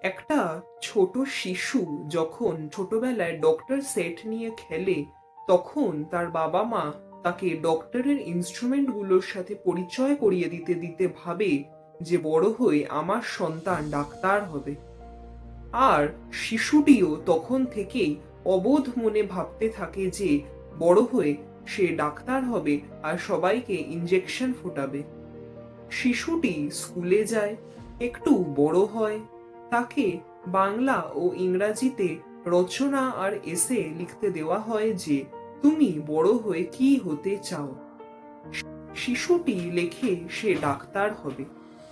একটা ছোট শিশু যখন ছোটবেলায় ডক্টর সেট নিয়ে খেলে, তখন তার বাবা মা তাকে ডক্টরের ইনস্ট্রুমেন্টগুলোর সাথে পরিচয় করিয়ে দিতে দিতে ভাবে যে বড় হয়ে আমার সন্তান ডাক্তার হবে। আর শিশুটিও তখন থেকেই অবোধ মনে ভাবতে থাকে যে বড় হয়ে সে ডাক্তার হবে আর সবাইকে ইঞ্জেকশন ফোটাবে। শিশুটি স্কুলে যায়, একটু বড় হয়, তাকে বাংলা ও ইংরাজিতে রচনা আর এসে লিখতে দেওয়া হয় যে তুমি বড় হয়ে কি হতে চাও। শিশুটি লেখে সে ডাক্তার হবে,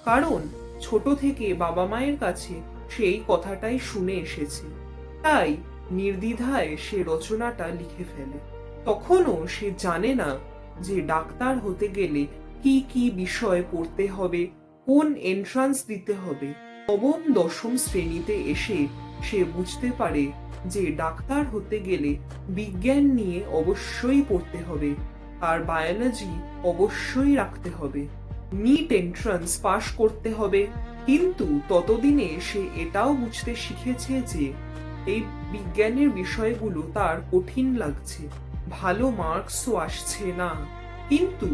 কারণ ছোট থেকে বাবা মায়ের কাছে সেই কথাটাই শুনে এসেছে। তাই নির্দ্বিধায় সে রচনাটা লিখে ফেলে। তখনও সে জানে না যে ডাক্তার হতে গেলে কি কি বিষয় পড়তে হবে, কোন এন্ট্রান্স দিতে হবে। নবম দশম শ্রেণীতে এসে সে বুঝতে পারে যে ডাক্তার হতে গেলে বিজ্ঞান নিয়ে অবশ্যই পড়তে হবে আর বায়োলজি অবশ্যই রাখতে হবে, নিট এন্ট্রান্স পাশ করতে হবে। কিন্তু ততদিনে সে এটাও বুঝতে শিখেছে যে এই বিজ্ঞানের বিষয়গুলো তার কঠিন লাগছে, ভালো মার্কসও আসছে না। কিন্তু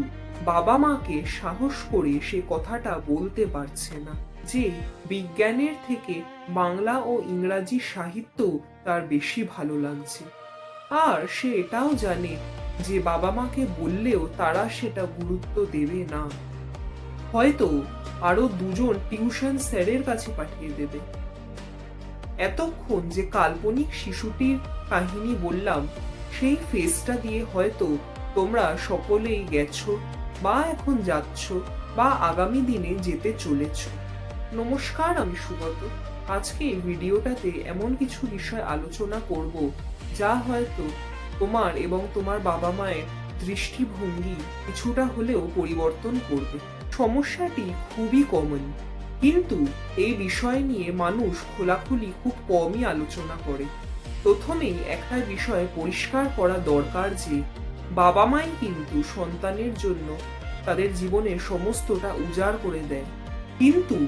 বাবা মাকে সাহস করে সে কথাটা বলতে পারছে না যে বিজ্ঞানের থেকে বাংলা ও ইংরাজি সাহিত্য তার বেশি ভালো লাগছে। আর সে এটাও জানে যে বাবা মাকে বললেও তারা সেটা গুরুত্ব দেবে না, হয়তো আরো দুজন টিউশন স্যারের কাছে পাঠিয়ে দেবে। এতক্ষণ যে কাল্পনিক শিশুটির কাহিনী বললাম, সেই ফেজটা দিয়ে হয়তো তোমরা সকলেই গেছো বা এখন যাচ্ছ বা আগামী দিনে যেতে চলেছ। নমস্কার, আমি সুগত। আজকে এই ভিডিওটাতে এমন কিছু বিষয় আলোচনা করব যা হয়তো তোমার এবং তোমার বাবা মায়ের দৃষ্টিভঙ্গি কিছুটা হলেও পরিবর্তন করবে। সমস্যাটি খুবই কমন, কিন্তু এই বিষয় নিয়ে মানুষ খোলাখুলি খুব কমই আলোচনা করে। প্রথমেই একটা বিষয় পরিষ্কার করা দরকার যে বাবা মাই কিন্তু সন্তানের জন্য তাদের জীবনের সমস্তটা উজাড় করে দেয়, কিন্তু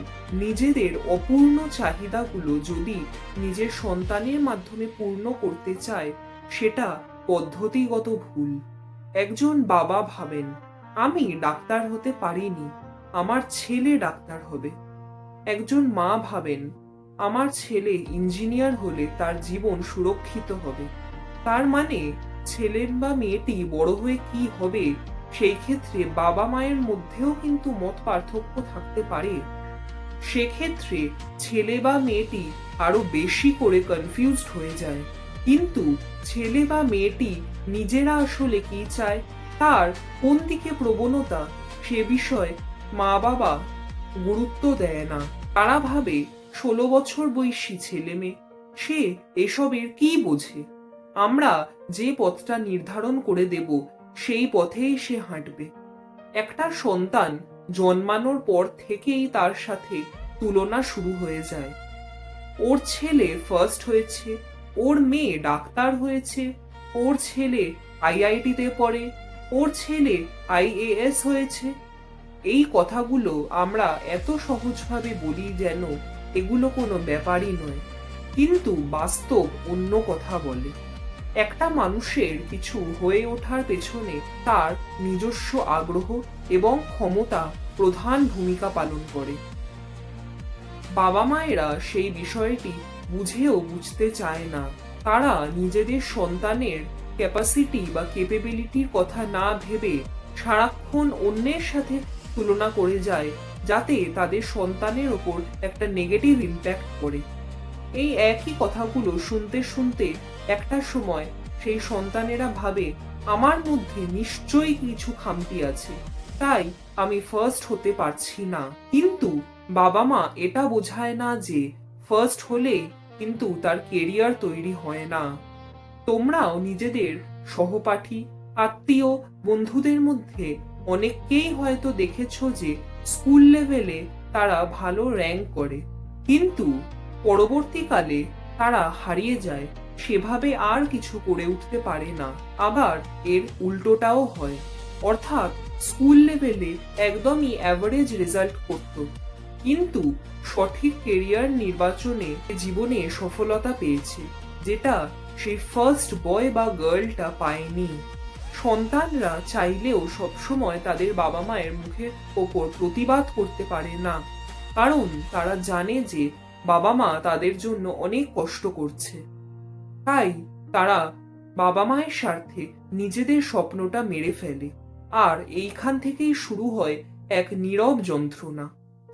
নিজেদের অপূর্ণ চাহিদাগুলো যদি নিজের সন্তানের মাধ্যমে পূর্ণ করতে চায়, সেটা পদ্ধতিগত ভুল। একজন বাবা ভাবেন, আমি ডাক্তার হতে পারিনি, আমার ছেলে ডাক্তার হবে। একজন মা ভাবেন, আমার ছেলে ইঞ্জিনিয়ার হলে তার জীবন সুরক্ষিত হবে। তার মানে ছেলে বা মেয়েটি বড় হয়ে কি হবে, সেই ক্ষেত্রে বাবা মায়ের মধ্যেও কিন্তু মত পার্থক্য থাকতে পারে। সেক্ষেত্রে ছেলে বা মেয়েটি আরো বেশি করে কনফিউজড হয়ে যায়। কিন্তু ছেলে বা মেয়েটি নিজেরা আসলে কি চায়, তার কোন দিকে প্রবণতা, সে বিষয়ে মা বাবা গুরুত্ব দেয় না। তারা ভাবে 16 বছর বয়সী ছেলে মেয়ে, সে এসবের কি বোঝে, আমরা যে পথটা নির্ধারণ করে দেব সেই পথেই সে হাঁটবে। একটা সন্তান জন্মানোর পর থেকেই তার সাথে তুলনা শুরু হয়ে যায়। ওর ছেলে ফার্স্ট হয়েছে, ওর মেয়ে ডাক্তার হয়েছে, ওর ছেলে আইআইটিতে পড়ে, ওর ছেলে আইএএস হয়েছে। এই কথাগুলো আমরা এত সহজভাবে বলি যেন এগুলো কোনো ব্যাপারই নয়, কিন্তু বাস্তব অন্য কথা বলে। একটা মানুষের কিছু হয়ে ওঠার পেছনে তার নিজস্ব আগ্রহ এবং ক্ষমতা প্রধান ভূমিকা পালন করে। বাবা মায়েরা সেই বিষয়টি বুঝেও বুঝতে চায় না। তারা নিজেদের সন্তানের ক্যাপাসিটি বা ক্যাপেবিলিটির কথা না ভেবে সারাক্ষণ অন্যের সাথে তুলনা করে যায়, যাতে তাদের সন্তানের ওপর একটা নেগেটিভ ইম্প্যাক্ট পড়ে। এই একই কথাগুলো শুনতে শুনতে একটা সময় সেই সন্তানেরা ভাবে, আমার মধ্যে নিশ্চয়ই কিছু খামতি আছে, তাই আমি ফার্স্ট হতে পারছি না। কিন্তু বাবা মা এটা বোঝায় না যে ফার্স্ট হলেই কিন্তু তার কেরিয়ার তৈরি হয় না। তোমরাও নিজেদের সহপাঠী, আত্মীয়, বন্ধুদের মধ্যে অনেককেই হয়তো দেখেছো যে স্কুল লেভেলে তারা ভালো র্যাঙ্ক করে, কিন্তু পরবর্তীকালে তারা হারিয়ে যায়, সেভাবে আর কিছু করে উঠতে পারে না। আবার এর উল্টোটাও হয়, অর্থাৎ স্কুল লেভেলে একদমই অ্যাভারেজ রেজাল্ট করত, কিন্তু সঠিক কেরিয়ার নির্বাচনে জীবনে সফলতা পেয়েছে, যেটা সেই ফার্স্ট বয় বা গার্লটা পায়নি। সন্তানরা চাইলেও সবসময় তাদের বাবা মায়ের মুখের ওপর প্রতিবাদ করতে পারে না, কারণ তারা জানে যে বাবা মা তাদের জন্য অনেক কষ্ট করছে। তাই তারা বাবা মায়ের স্বার্থে নিজেদের স্বপ্নটা মেরে ফেলে, আর এইখান থেকেই শুরু হয় এক নীরব যন্ত্রণা।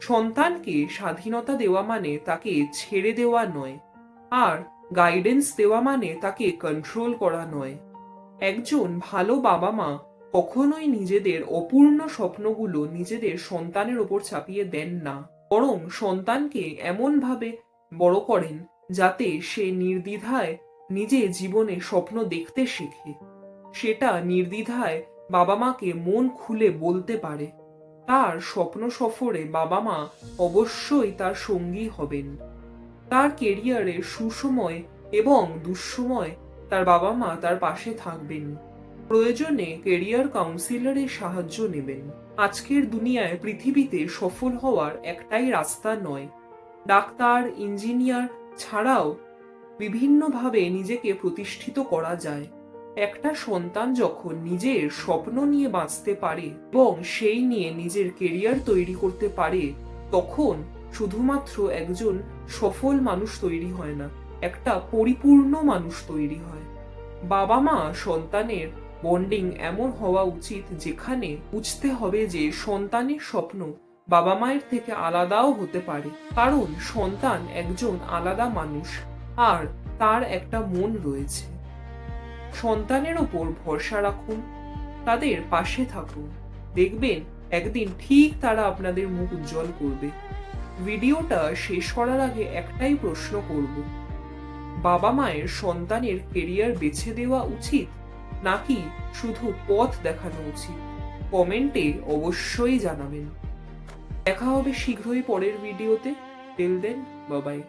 সন্তানকে স্বাধীনতা দেওয়া মানে তাকে ছেড়ে দেওয়া নয়, আর গাইডেন্স দেওয়া মানে তাকে কন্ট্রোল করা নয়। একজন ভালো বাবা মা কখনোই নিজেদের অপূর্ণ স্বপ্নগুলো নিজেদের সন্তানের ওপর চাপিয়ে দেন না, বরং সন্তানকে এমনভাবে বড় করেন যাতে সে নির্দ্বিধায় নিজে জীবনে স্বপ্ন দেখতে শেখে, সেটা নির্দ্বিধায় বাবা মাকে মন খুলে বলতে পারে। তার স্বপ্ন সফরে বাবা মা অবশ্যই তার সঙ্গী হবেন। তার কেরিয়ারে সুসময় এবং দুঃসময় তার বাবা মা তার পাশে থাকবেন। প্রয়োজনে কেরিয়ার কাউন্সিলরের সাহায্য নেবেন। আজকের দুনিয়ায় পৃথিবীতে সফল হওয়ার একটাই রাস্তা নয়, ডাক্তার, ইঞ্জিনিয়ার ছাড়াও বিভিন্নভাবে নিজেকে প্রতিষ্ঠিত করা যায়। একটা সন্তান যখন নিজের স্বপ্ন নিয়ে বাঁচতে পারে এবং সেই নিয়ে নিজের কেরিয়ার তৈরি করতে পারে, তখন শুধুমাত্র একজন সফল মানুষ তৈরি হয় না, একটা পরিপূর্ণ মানুষ তৈরি হয়। বাবা মা সন্তানের বন্ডিং এমন হওয়া উচিত যেখানে বুঝতে হবে যে সন্তানের স্বপ্ন বাবা মায়ের থেকে আলাদাও হতে পারে, কারণ সন্তান একজন আলাদা মানুষ আর তার একটা মন রয়েছে। সন্তানের ওপর ভরসা রাখুন, তাদের পাশে থাকুন, দেখবেন একদিন ঠিক তারা আপনাদের মুখ উজ্জ্বল করবে। ভিডিওটা শেষ করার আগে একটাই প্রশ্ন করব, বাবা মায়ের সন্তানের কেরিয়ার বেছে দেওয়া উচিত নাকি শুধু পথ দেখানো উচিত? কমেন্টে অবশ্যই জানাবেন। দেখা হবে শীঘ্রই পরের ভিডিওতে। Till then, bye by.